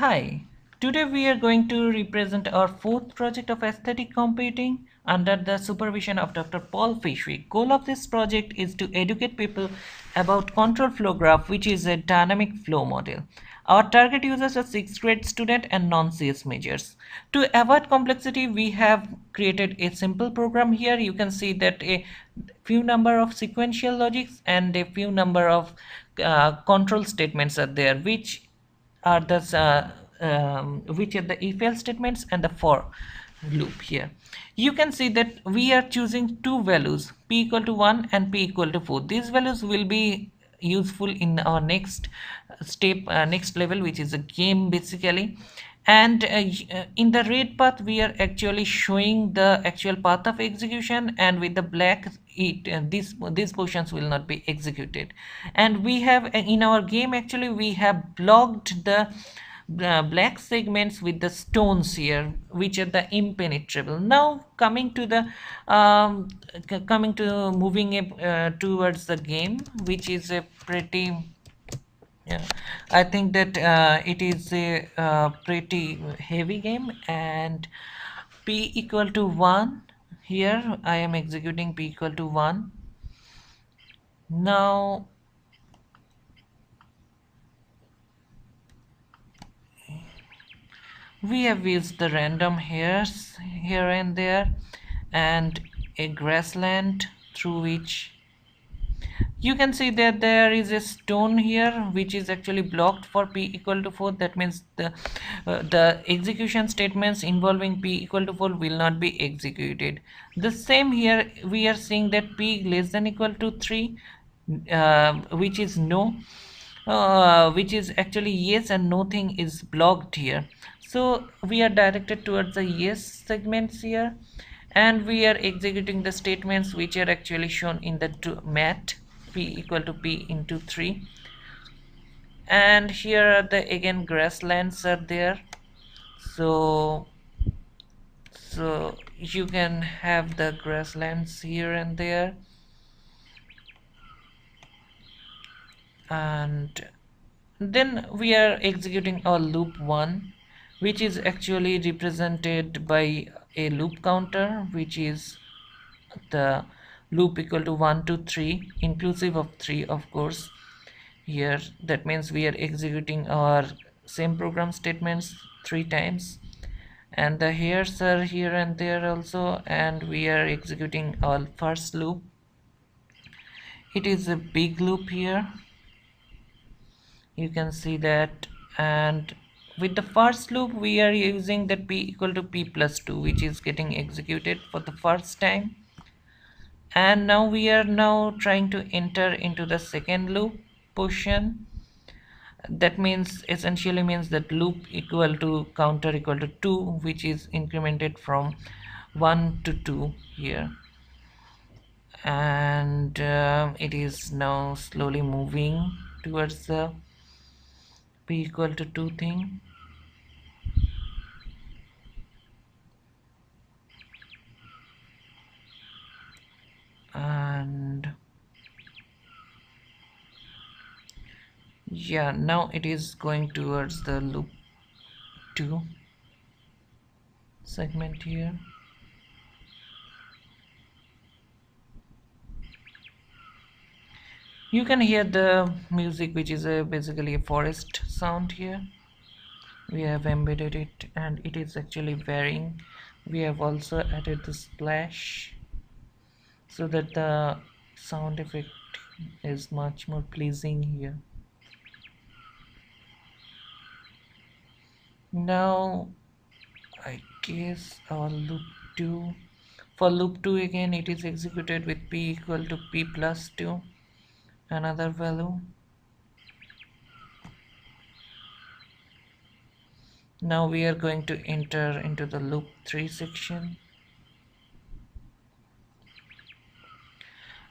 Hi, today we are going to represent our fourth project of aesthetic computing under the supervision of Dr. Paul Fishwick. Goal of this project is to educate people about control flow graph, which is a dynamic flow model. Our target users are 6th grade student and non-CS majors. To avoid complexity, we have created a simple program here. You can see that a few number of sequential logics and a few number of control statements are there, which are the if else statements and the for loop. Here you can see that we are choosing two values, p equal to 1 and p equal to 4. These values will be useful in our next step, next level, which is a game basically. And in the red path we are actually showing the actual path of execution, and with the black these portions will not be executed. And we have in our game actually we have blocked the black segments with the stones here, which are the impenetrable. Now coming to the moving towards the game, which is a pretty, yeah, I think that it is a pretty heavy game. And p equal to 1, here I am executing p equal to 1. Now we have used the random hairs here and there and a grassland through which you can see that there is a stone here which is actually blocked for p equal to 4. That means the execution statements involving p equal to 4 will not be executed. The same here, we are seeing that p less than equal to 3, which is no, which is actually yes, and nothing is blocked here. So we are directed towards the yes segments here, and we are executing the statements which are actually shown in the mat, p equal to p into 3. And here are the again grasslands are there. So you can have the grasslands here and there. And then we are executing our loop 1, which is actually represented by a loop counter, which is the loop equal to 1 to 3 inclusive of 3, of course. Here that means we are executing our same program statements 3 times, and the hairs are here and there also, and we are executing our first loop. It is a big loop here, you can see that. And with the first loop we are using that p equal to p plus 2, which is getting executed for the first time. And now we are now trying to enter into the second loop portion. That means essentially means that loop equal to counter equal to 2, which is incremented from 1 to 2 here. And it is now slowly moving towards the p equal to 2 thing. And yeah, now it is going towards the loop 2 segment here. You can hear the music, which is basically a forest sound here. We have embedded it and it is actually varying. We have also added the splash so that the sound effect is much more pleasing here. Now I guess our loop 2, for loop 2 again it is executed with p equal to p plus 2, another value. Now we are going to enter into the loop 3 section.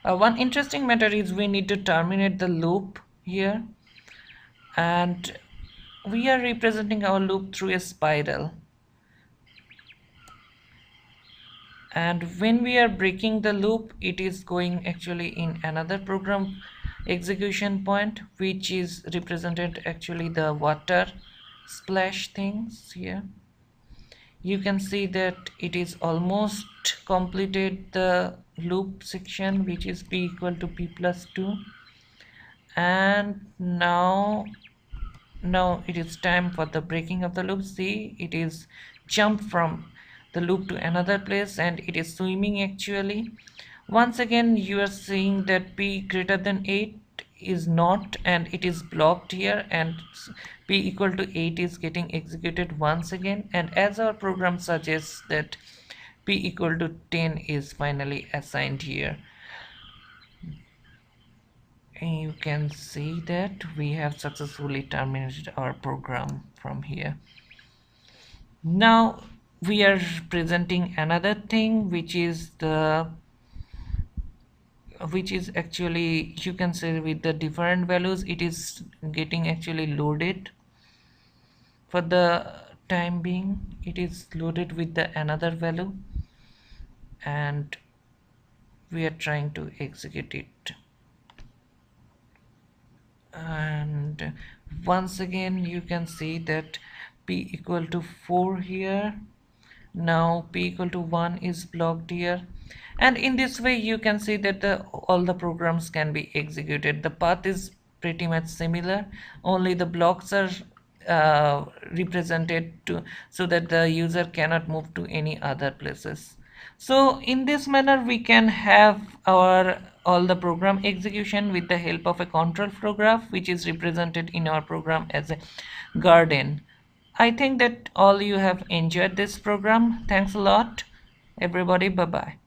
One interesting matter is we need to terminate the loop here, and we are representing our loop through a spiral. And when we are breaking the loop, it is going actually in another program execution point, which is represented actually the water splash things here. You can see that it is almost completed the loop section, which is p equal to p plus 2. And now it is time for the breaking of the loop. See, it is jumped from the loop to another place and it is swimming actually. Once again you are seeing that p greater than 8 is not, and it is blocked here, and p equal to 8 is getting executed once again, and as our program suggests that p equal to 10 is finally assigned here. And you can see that we have successfully terminated our program from here. Now we are presenting another thing, which is actually, you can say, with the different values it is getting actually loaded. For the time being it is loaded with the another value, and we are trying to execute it. And once again you can see that p equal to 4 here. Now p equal to 1 is blocked here, and in this way you can see that all the programs can be executed. The path is pretty much similar, only the blocks are represented to so that the user cannot move to any other places. So in this manner we can have our all the program execution with the help of a control flow graph, which is represented in our program as a garden. I think that all you have enjoyed this program. Thanks a lot, everybody. Bye bye.